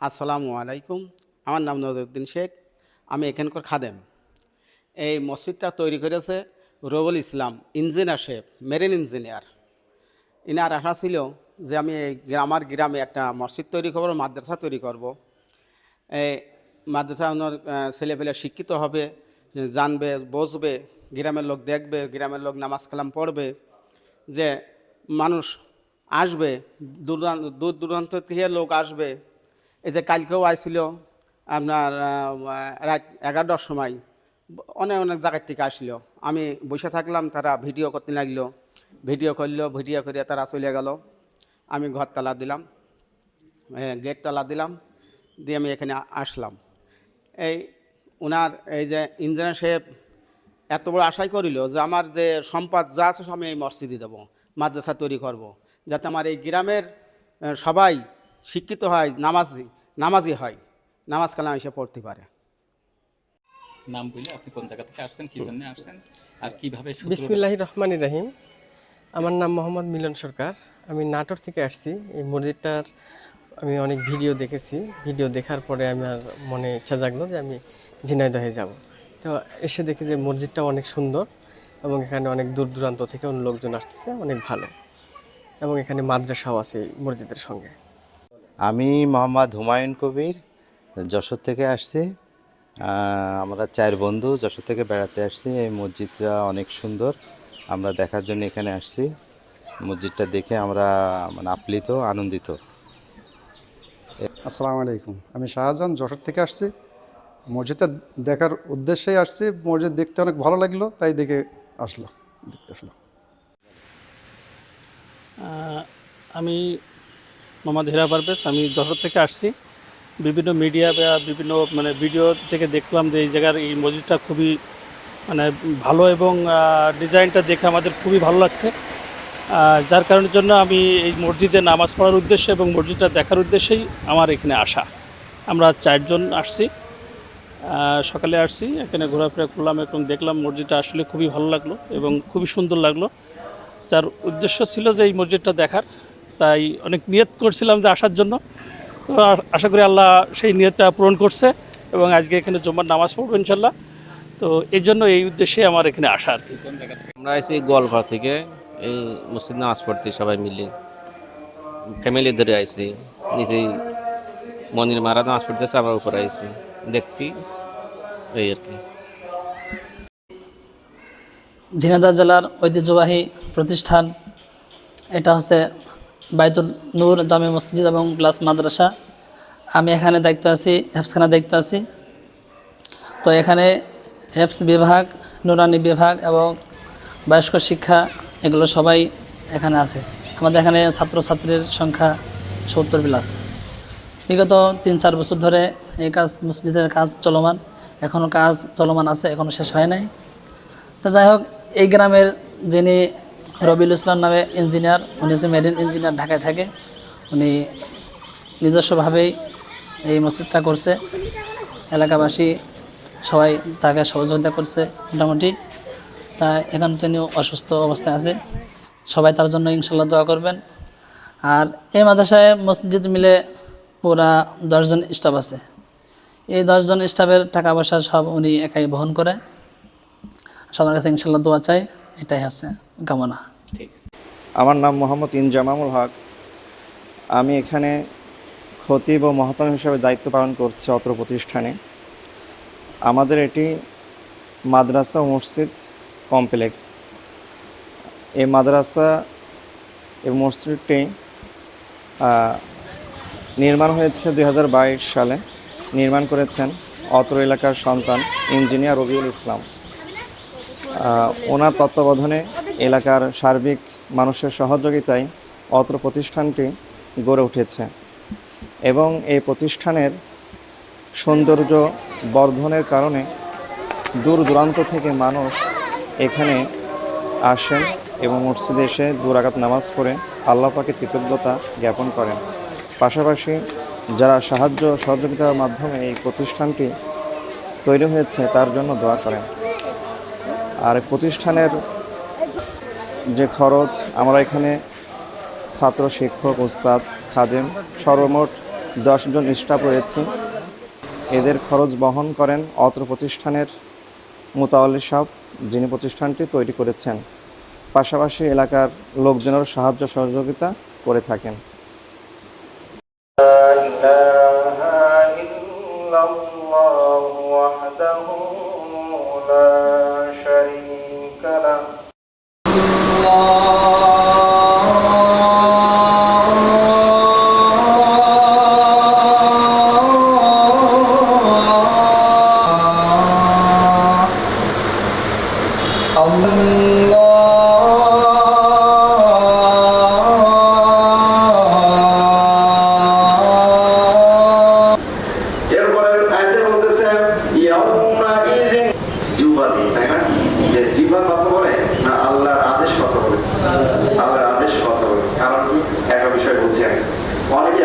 আসসালামু আলাইকুম। আমার নাম নজরুদ্দিন শেখ। আমি এখানকার খাদেম। এই মসজিদটা তৈরি করেছে Rabul Islam engineer chief, marine engineer. ইনার আশা ছিল যে আমি আমার গ্রামে একটা মসজিদ তৈরি করবো, মাদ্রাসা তৈরি করব। এই মাদ্রাসা ওনার ছেলেপেলে শিক্ষিত হবে, জানবে, বসবে, গ্রামের লোক দেখবে, গ্রামের লোক নামাজ কালাম পড়বে, যে মানুষ আসবে, দূর দূরান্ত থেকে লোক আসবে। এই যে কালকেও আসছিল আপনার রাত 11টার সময় অনেক অনেক জায়গার থেকে আসলো। আমি বসে থাকলাম, তারা ভিডিও করতে লাগলো, ভিডিও করলো, ভিডিও করে তারা চলে গেল। আমি ঘর তালা দিলাম, গেট তালা দিলাম, দিয়ে আমি এখানে আসলাম। এই ওনার এই যে ইঞ্জিনিয়ার সাহেব এত বড় আশাই করিল যে আমার যে সম্পদ যা আছে আমি এই মসজিদে দেবো, মাদ্রাসা তৈরি করব, যাতে আমার এই গ্রামের সবাই শিক্ষিত হয়, নামাজি হয়, নামাজ কালাম এসে পড়তে পারে। নাম বললে আপনি কোন জায়গা থেকে আসছেন, কি জন্য আসছেন, আর কিভাবে বিসমিল্লাহির রহমানির রহিম। আমার নাম মোহাম্মদ মিলন সরকার। আমি নাটোর থেকে আসছি। এই মসজিদটার আমি অনেক ভিডিও দেখেছি। ভিডিও দেখার পরে আমার মনে ইচ্ছা জাগলো যে আমি ঝিনাইদহে যাব। তো এসে দেখি যে মসজিদটা অনেক সুন্দর এবং এখানে অনেক দূর দূরান্ত থেকে লোকজন আসতেছে, অনেক ভালো, এবং এখানে মাদ্রাসাও আছে এই মসজিদের সঙ্গে। আমি মোহাম্মদ হুমায়ুন কবির, যশোর থেকে আসছি। আমরা 4 বন্ধু যশোর থেকে বেড়াতে আসছি। এই মসজিদটা অনেক সুন্দর, আমরা দেখার জন্য এখানে আসছি। মসজিদটা দেখে আমরা আপ্লিত, আনন্দিত। আসসালামু আলাইকুম। আমি শাহজাহান, যশোর থেকে আসছি। মসজিদটা দেখার উদ্দেশ্যেই আসছি। মসজিদ দেখতে অনেক ভালো লাগলো, তাই দেখতে আসলাম। আমি মোহাম্মদ হীরা পারভেজ। আমি যশোর থেকে আসছি। বিভিন্ন মিডিয়া বা বিভিন্ন ভিডিও থেকে দেখলাম যে এই জায়গার এই মসজিদটা খুবই ভালো, এবং ডিজাইনটা দেখে আমাদের খুবই ভালো লাগছে। যার কারণের জন্য আমি এই মসজিদে নামাজ পড়ার উদ্দেশ্যে এবং মসজিদটা দেখার উদ্দেশ্যেই আমার এখানে আসা। আমরা 4 জন আসছি, সকালে আসছি, এখানে ঘোরাফেরা করলাম এবং দেখলাম মসজিদটা আসলে খুবই ভালো লাগলো এবং খুবই সুন্দর লাগলো। যার উদ্দেশ্য ছিল যে এই মসজিদটা দেখার, তাই অনেক নিয়ত করছিলাম যে আসার জন্য। তো আশা করি আল্লাহ সেই নিয়তটা পূরণ করছে এবং আজকে এখানে জুম্মার নামাজ পড়বো ইনশাল্লাহ। তো এই জন্য এই উদ্দেশ্যে আমার এখানে আসা আর কি। আমরা আইসি গোয়ালপাড়া থেকে এই মসজিদ নামাজ পড়তে সবাই মিলে ফ্যামিলি ধরে আইসি। নিজেই মনির মারা নামাজ পড়তেছে, আমরা উপরে আইসি দেখতে, এই আর কি। ঝিনাইদহ জেলার ঐতিহ্যবাহী প্রতিষ্ঠান এটা হচ্ছে বাইতুল নূর জামে মসজিদ এবং প্লাস মাদ্রাসা। আমি এখানে দায়িত্ব আছি, হেফসখানা দায়িত্ব আছি। তো এখানে হেফস বিভাগ, নুরানি বিভাগ এবং বয়স্ক শিক্ষা এগুলো সবাই এখানে আছে। আমাদের এখানে ছাত্রছাত্রীর সংখ্যা 70+। বিগত 3-4 বছর ধরে এই কাজ, মসজিদের কাজ চলমান, এখনও কাজ চলমান আছে, এখনও শেষ হয় নাই। তো যাই হোক, এই গ্রামের যিনি রবিউল ইসলাম নামে ইঞ্জিনিয়ার, উনি হচ্ছে মেরিন ইঞ্জিনিয়ার, ঢাকায় থাকে। উনি নিজস্বভাবেই এই মসজিদটা করছে। এলাকাবাসী সবাই তাকে সহযোগিতা করছে মোটামুটি। তা এখন তিনি অসুস্থ অবস্থায় আছে, সবাই তার জন্য ইনশাল্লাহ দোয়া করবেন। আর এই মাদ্রাসায় মসজিদ মিলে পুরা 10 জন স্টাফ আছে। এই 10 জন স্টাফের টাকা পয়সা সব উনি একাই বহন করে। সবার কাছে ইনশাল্লাহ দোয়া চাই, এটাই হচ্ছে কামনা। আমার নাম মোহাম্মদ ইনজামামুল হক। আমি এখানে খতিব ও মহতাম হিসেবে দায়িত্ব পালন করছি অত্র প্রতিষ্ঠানে। আমাদের এটি মাদ্রাসা ও মসজিদ কমপ্লেক্স। এই মাদ্রাসা এই মসজিদটি নির্মাণ হয়েছে 2022 সালে। নির্মাণ করেছেন অত্র এলাকার সন্তান ইঞ্জিনিয়ার রবিউল ইসলাম। ওনার তত্ত্বাবধানে এলাকার সার্বিক মানুষের সহযোগিতায় অত্র প্রতিষ্ঠানটি গড়ে উঠেছে এবং এই প্রতিষ্ঠানের সৌন্দর্য বর্ধনের কারণে দূর দূরান্ত থেকে মানুষ এখানে আসেন এবং মসজিদে এসে 2 রাকাত নামাজ পড়ে আল্লাহ পাকের কৃতজ্ঞতা জ্ঞাপন করেন। পাশাপাশি যারা সাহায্য সহযোগিতার মাধ্যমে এই প্রতিষ্ঠানটি তৈরি হয়েছে তার জন্য দোয়া করেন। আর প্রতিষ্ঠানের যে খরচ, আমরা এখানে ছাত্র, শিক্ষক, ওস্তাদ, খাদেম সর্বমোট 10 জন স্টাফ রয়েছে। এদের খরচ বহন করেন অত্র প্রতিষ্ঠানের মোতাওয়াল্লি সাহেব, যিনি প্রতিষ্ঠানটি তৈরি করেছেন। পাশাপাশি এলাকার লোকজনের সাহায্য সহযোগিতা করে থাকেন। অনেকে